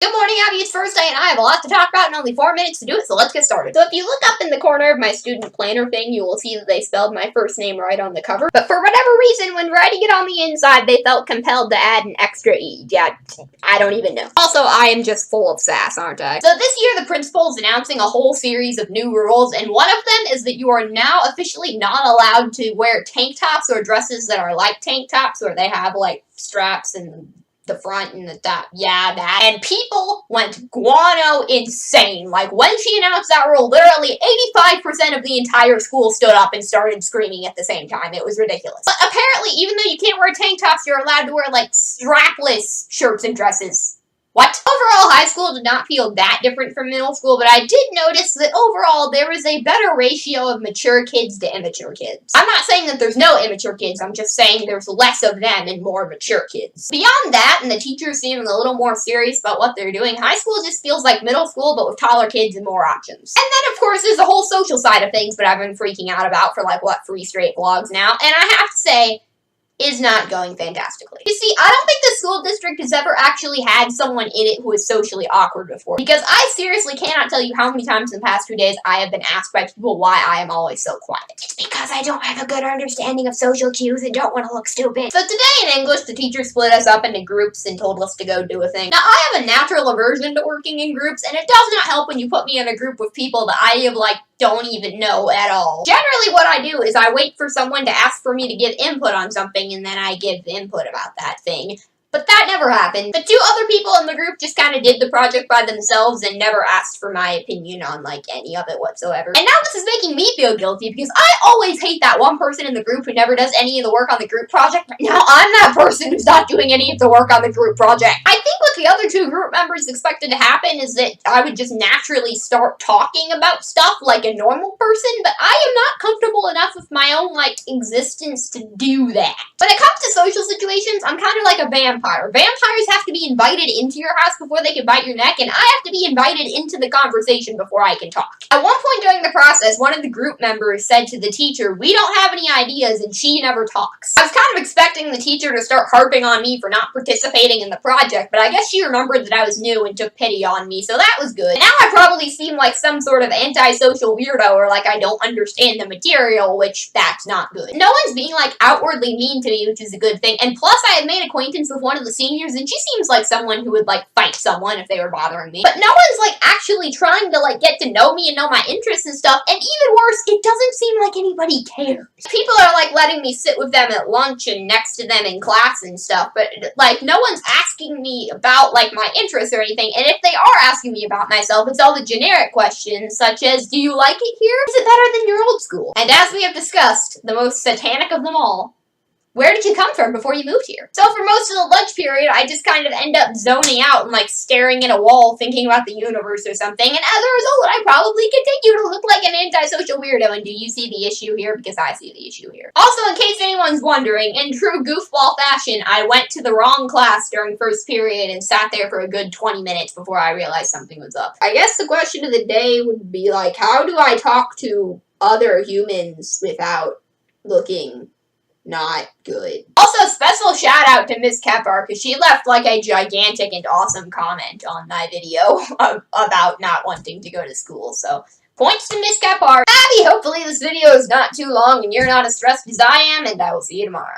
Good morning, Abby. It's Thursday, and I have a lot to talk about and only 4 minutes to do it, so let's get started. So if you look up in the corner of my student planner thing, you will see that they spelled my first name right on the cover. But for whatever reason, when writing it on the inside, they felt compelled to add an extra E. Yeah, I don't even know. Also, I am just full of sass, aren't I? So this year, the principal is announcing a whole series of new rules, and one of them is that you are now officially not allowed to wear tank tops or dresses that are like tank tops, where they have, like, straps and the front and the top, yeah, that. And people went guano insane. Like, when she announced that rule, literally 85% of the entire school stood up and started screaming at the same time. It was ridiculous. But apparently, even though you can't wear tank tops, you're allowed to wear, like, strapless shirts and dresses. What? Overall, high school did not feel that different from middle school, but I did notice that overall there was a better ratio of mature kids to immature kids. I'm not saying that there's no immature kids, I'm just saying there's less of them and more mature kids. Beyond that, and the teachers seeming a little more serious about what they're doing, high school just feels like middle school, but with taller kids and more options. And then, of course, there's the whole social side of things that I've been freaking out about for, like, what, 3 straight vlogs now, and I have to say, is not going fantastically. You see, I don't think the school district has ever actually had someone in it who is socially awkward before, because I seriously cannot tell you how many times in the past 2 days I have been asked by people why I am always so quiet. It's because I don't have a good understanding of social cues and don't want to look stupid. So today in English, the teacher split us up into groups and told us to go do a thing. Now, I have a natural aversion to working in groups, and it does not help when you put me in a group with people that I have, like, don't even know at all. Generally, what I do is I wait for someone to ask for me to give input on something, and then I give input about that thing. But that never happened. The 2 other people in the group just kind of did the project by themselves and never asked for my opinion on, like, any of it whatsoever. And now this is making me feel guilty because I always hate that one person in the group who never does any of the work on the group project. But now I'm that person who's not doing any of the work on the group project. I think what the other 2 group members expected to happen is that I would just naturally start talking about stuff like a normal person, but I am not comfortable enough with my own, like, existence to do that. When it comes to social situations, I'm kind of like a vampire. Vampires have to be invited into your house before they can bite your neck, and I have to be invited into the conversation before I can talk. At one point during the process, one of the group members said to the teacher, "We don't have any ideas," and she never talks. I was kind of expecting the teacher to start harping on me for not participating in the project, but I guess she remembered that I was new and took pity on me, so that was good. And now I probably seem like some sort of antisocial weirdo or like I don't understand the material, which that's not good. No one's being, like, outwardly mean to me, which is a good thing, and plus I have made acquaintance with one of the seniors, and she seems like someone who would, like, fight someone if they were bothering me. But no one's, like, actually trying to, like, get to know me and know my interests and stuff, and even worse, it doesn't seem like anybody cares. People are, like, letting me sit with them at lunch and next to them in class and stuff, but, like, no one's asking me about, like, my interests or anything, and if they are asking me about myself, it's all the generic questions, such as, do you like it here? Is it better than your old school? And as we have discussed, the most satanic of them all, where did you come from before you moved here? So for most of the lunch period, I just kind of end up zoning out and, like, staring at a wall thinking about the universe or something, and as a result, I probably continue to look like an antisocial weirdo, and do you see the issue here? Because I see the issue here. Also, in case anyone's wondering, in true goofball fashion, I went to the wrong class during first period and sat there for a good 20 minutes before I realized something was up. I guess the question of the day would be, like, how do I talk to other humans without looking not good? Also, special shout out to Miss Kepper, because she left, like, a gigantic and awesome comment on my video about not wanting to go to school, so points to Miss Kepper. Abby, hopefully this video is not too long and you're not as stressed as I am, and I will see you tomorrow.